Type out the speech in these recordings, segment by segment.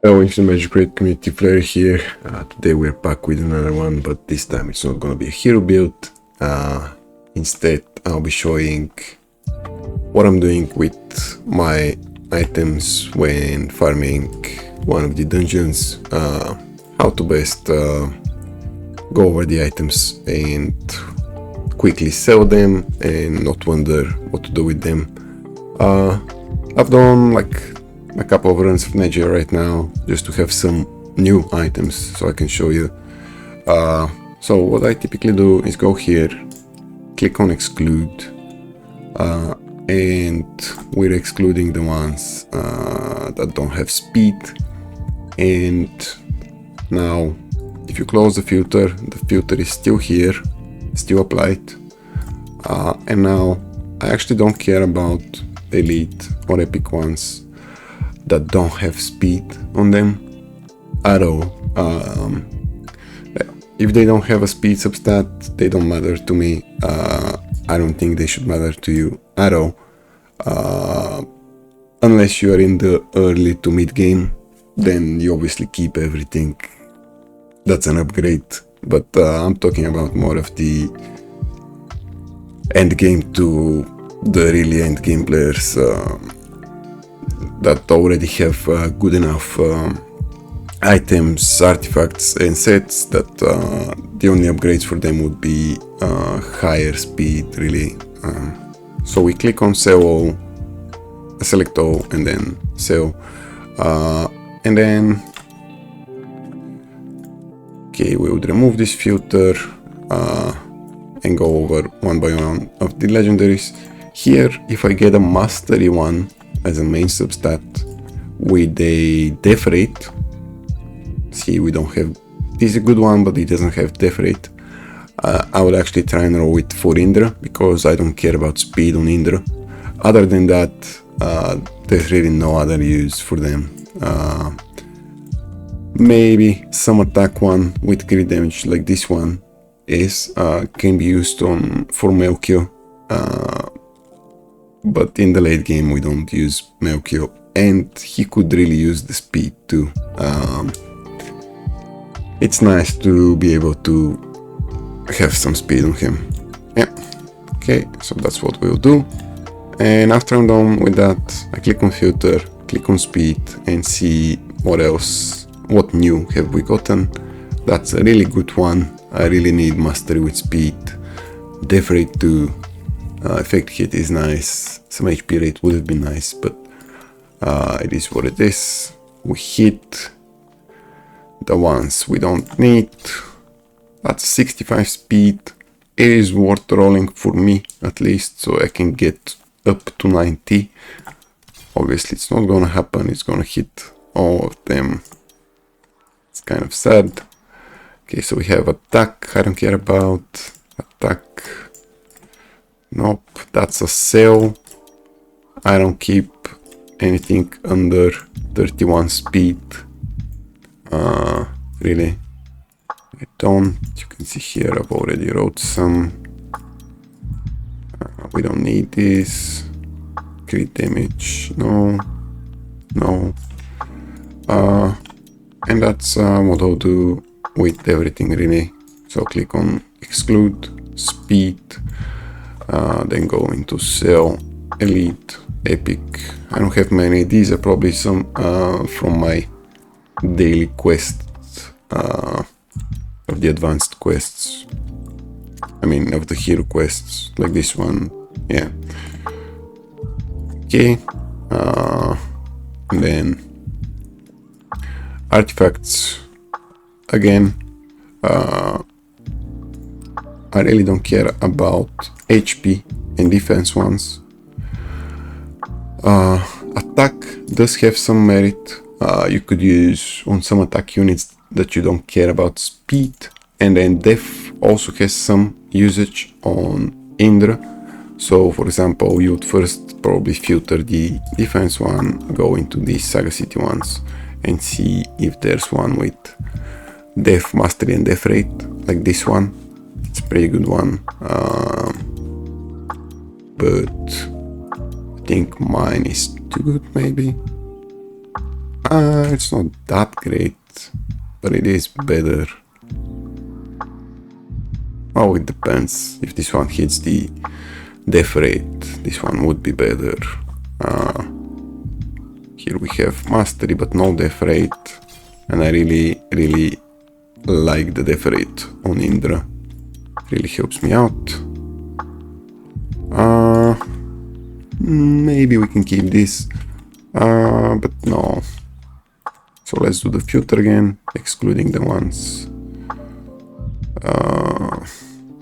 Hello, it's the Magicraid community, Flaery here. Today we're back with another one, but this time it's not gonna be a hero build. Instead, I'll be showing what I'm doing with my items when farming one of the dungeons, how to best go over the items and quickly sell them and not wonder what to do with them. I've done like a couple of runs of Nature right now just to have some new items so I can show you. So what I typically do is go here, click on exclude, and we're excluding the ones that don't have speed. And now if you close the filter is still here, still applied. And now I actually don't care about elite or epic ones that don't have speed on them at all. If they don't have a speed substat, they don't matter to me. I don't think they should matter to you at all, unless you are in the early to mid game. Then you obviously keep everything. That's an upgrade, but I'm talking about more of the end game to the really end game players that already have good enough items, artifacts and sets that the only upgrades for them would be higher speed, really. So we click on sell all, select all, and then sell, and then okay, we would remove this filter and go over one by one of the legendaries. Here, if I get a mastery one as a main substat with a def rate, see, we don't have, this is a good one, but it doesn't have def rate. I would actually try and roll it for Indra, because I don't care about speed on Indra. Other than that, there's really no other use for them. Maybe some attack one with crit damage like this one is can be used on for Melchior, but in the late game we don't use Melchior, and he could really use the speed too. It's nice to be able to have some speed on him. Yeah, okay, so that's what we'll do. And after I'm done with that, I click on filter, click on speed, and see what else, what new have we gotten. That's a really good one. I really need mastery with speed. Def rate too. Effect hit is nice. Some HP rate would have been nice, but it is what it is. We hit the ones we don't need. That's 65 speed. It is worth rolling for me, at least, so I can get up to 90. Obviously it's not gonna happen, it's gonna hit all of them. It's kind of sad. Okay, so we have attack, I don't care about attack. Nope, that's a sell. I don't keep anything under 31 speed. Really, I don't. You can see here I've already wrote some. We don't need this. Crit damage, no. And that's what I'll do with everything, really. So click on exclude, speed, then go into sell, elite, epic. I don't have many. These are probably some from my daily quests, of the advanced quests. I mean, of the hero quests, like this one. Yeah. Okay. And then artifacts again. I really don't care about HP and defense ones. Attack does have some merit. You could use on some attack units that you don't care about speed, and then def also has some usage on Indra. So for example, you would first probably filter the defense one, go into these Saga City ones, and see if there's one with def, mastery and def rate, like this one. It's a pretty good one, but I think mine is too good, maybe. It's not that great, but it is better. Oh, it depends. If this one hits the death rate, this one would be better. Here we have mastery, but no death rate. And I really like the death rate on Indra. Really helps me out. Maybe we can keep this, but no. So let's do the filter again, excluding the ones.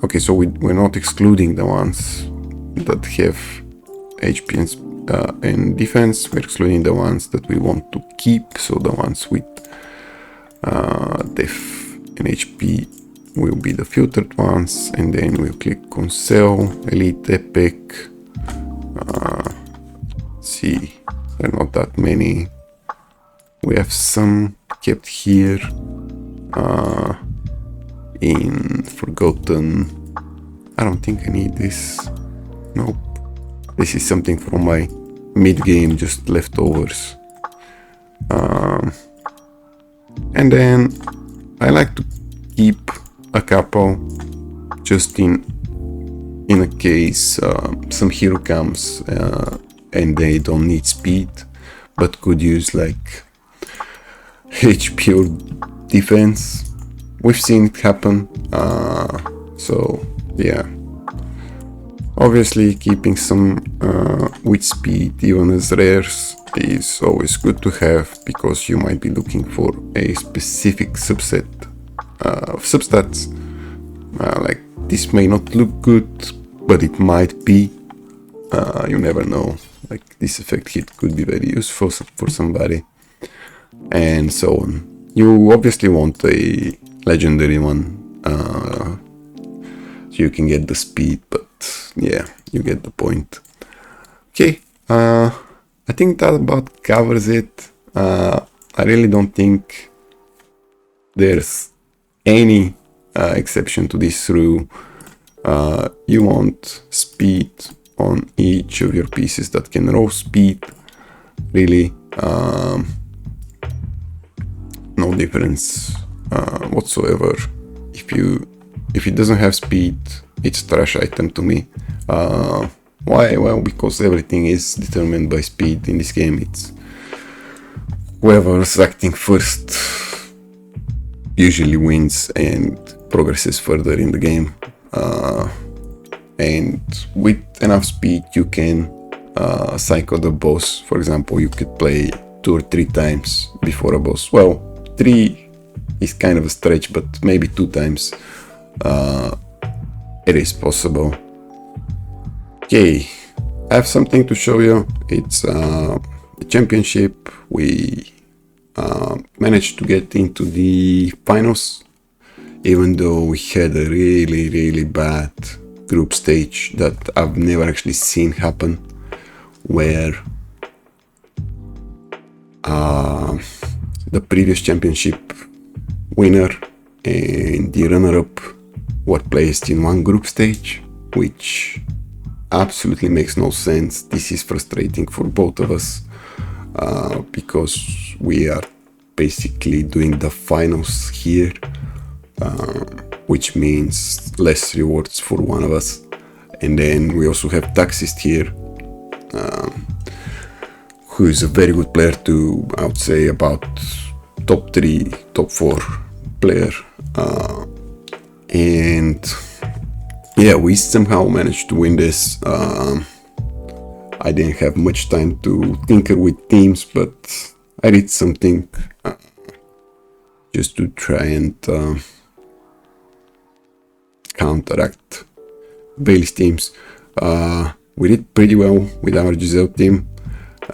Okay, so we're not excluding the ones that have HP and defense. We're excluding the ones that we want to keep. So the ones with def and HP will be the filtered ones, and then we'll click on sell, elite, epic. See, there are not that many. We have some kept here in forgotten. I don't think I need this. Nope. This is something from my mid-game, just leftovers. And then I like to keep a couple just in a case some hero comes and they don't need speed but could use like HP or defense. We've seen it happen, so yeah. Obviously keeping some with speed even as rares is always good to have, because you might be looking for a specific subset of substats. Like this may not look good, but it might be. You never know. Like this effect hit could be very useful for somebody, and so on. You obviously want a legendary one, so you can get the speed, but yeah, you get the point. Okay, I think that about covers it. I really don't think there's any exception to this rule. You want speed on each of your pieces that can roll speed. Really, no difference whatsoever. If it doesn't have speed, it's a trash item to me. Why? Well, because everything is determined by speed in this game. It's whoever's acting first usually wins and progresses further in the game. And with enough speed you can cycle the boss. For example, you could play 2 or 3 times before a boss. Well, 3 is kind of a stretch, but maybe 2 times it is possible. Okay, I have something to show you. It's the championship. We managed to get into the finals, even though we had a really bad group stage that I've never actually seen happen, where the previous championship winner and the runner-up were placed in one group stage, which absolutely makes no sense. This is frustrating for both of us, because we are basically doing the finals here, which means less rewards for one of us. And then we also have Taxist here, who is a very good player too. I would say about top 3, top 4 player. And yeah, we somehow managed to win this. I didn't have much time to tinker with teams, but I did something just to try and counteract Bailey's teams. We did pretty well with our Giselle team.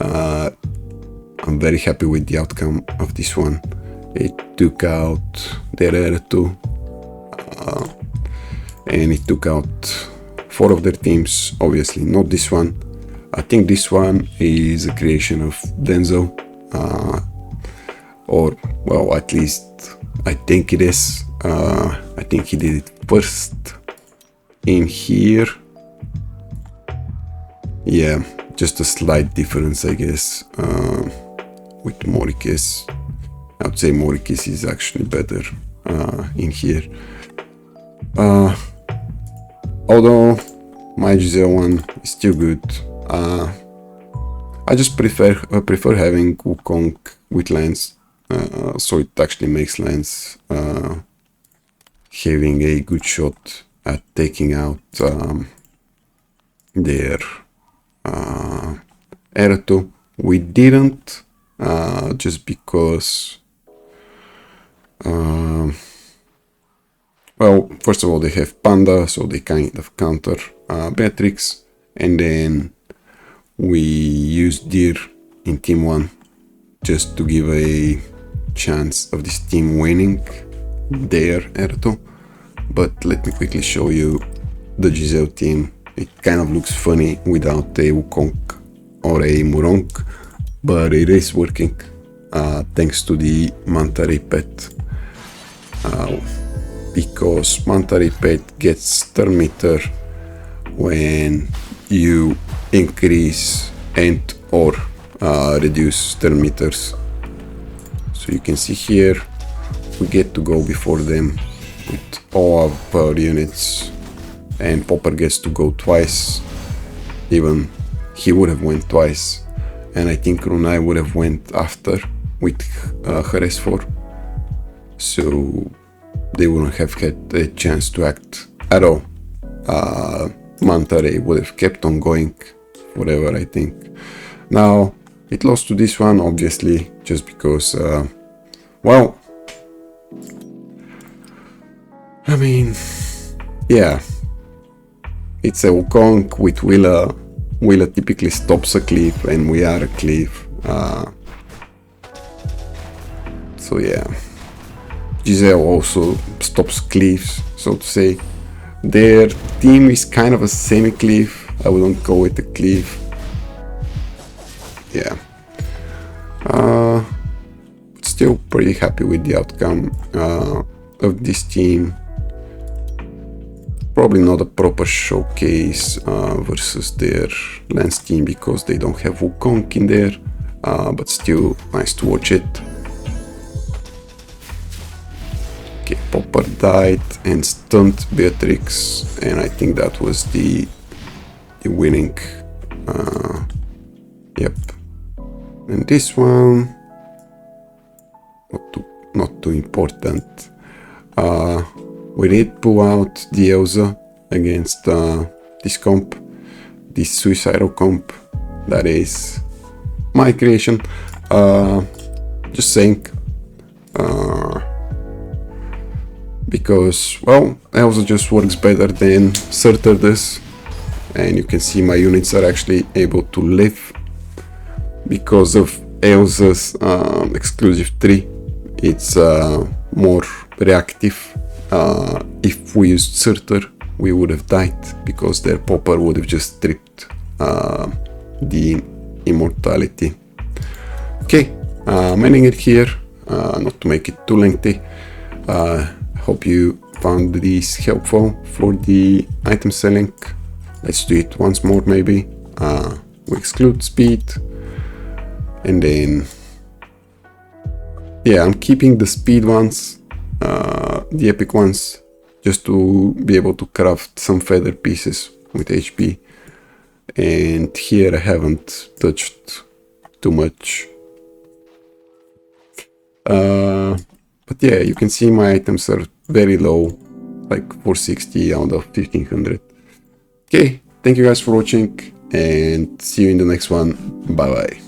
I'm very happy with the outcome of this one. It took out their error too, and it took out 4 of their teams. Obviously not this one. I think this one is a creation of Denzo, or well, at least I think it is. I think he did it first in here. Yeah, just a slight difference, I guess. with Morikis. I would say Morikis is actually better in here. Although my Giselle one is still good. I just prefer having Wukong with lens, so it actually makes lens having a good shot at taking out their R2. We didn't, just because, well, first of all, they have Panda, so they kind of counter Beatrix, and then we used Deer in team 1 just to give a chance of this team winning their R2. But let me quickly show you the Giselle team. It kind of looks funny without a Wukong or a Murong, but it is working thanks to the Manta Ray pet. Because Manta Ray pet gets turn meter when you increase and or reduce turn meters. So you can see here we get to go before them with all our power units, and Popper gets to go twice. Even he would have went twice, and I think Runai would have went after with her S4, so they wouldn't have had a chance to act at all. Manta Ray would have kept on going forever, I think. Now it lost to this one, obviously, just because, well, I mean, yeah, it's a Wukong with Willa. Willa typically stops a cleave, and we are a cleave. So yeah, Giselle also stops cleaves, so to say. Their team is kind of a semi-cleave. I wouldn't go with the cleave. Yeah. But still pretty happy with the outcome of this team. Probably not a proper showcase versus their lens team because they don't have Wukong in there, but still nice to watch it. Okay, Popper died and stunned Beatrix, and I think that was the winning. Yep. And this one, not too important. We did pull out the Elsa against this comp, this suicidal comp. That is my creation. Just saying. Because, well, Elsa just works better than Surtur does, and you can see my units are actually able to live because of Elsa's exclusive 3. It's more reactive. If we used Surtur, we would have died because their Popper would have just stripped the immortality. Okay, I'm ending it here, not to make it too lengthy. Hope you found this helpful for the item selling. Let's do it once more maybe. We exclude speed, and then yeah, I'm keeping the speed ones, the epic ones, just to be able to craft some feather pieces with HP. And here I haven't touched too much. But yeah, you can see my items are very low, like 460 out of 1500. Okay, thank you guys for watching, and see you in the next one. Bye bye.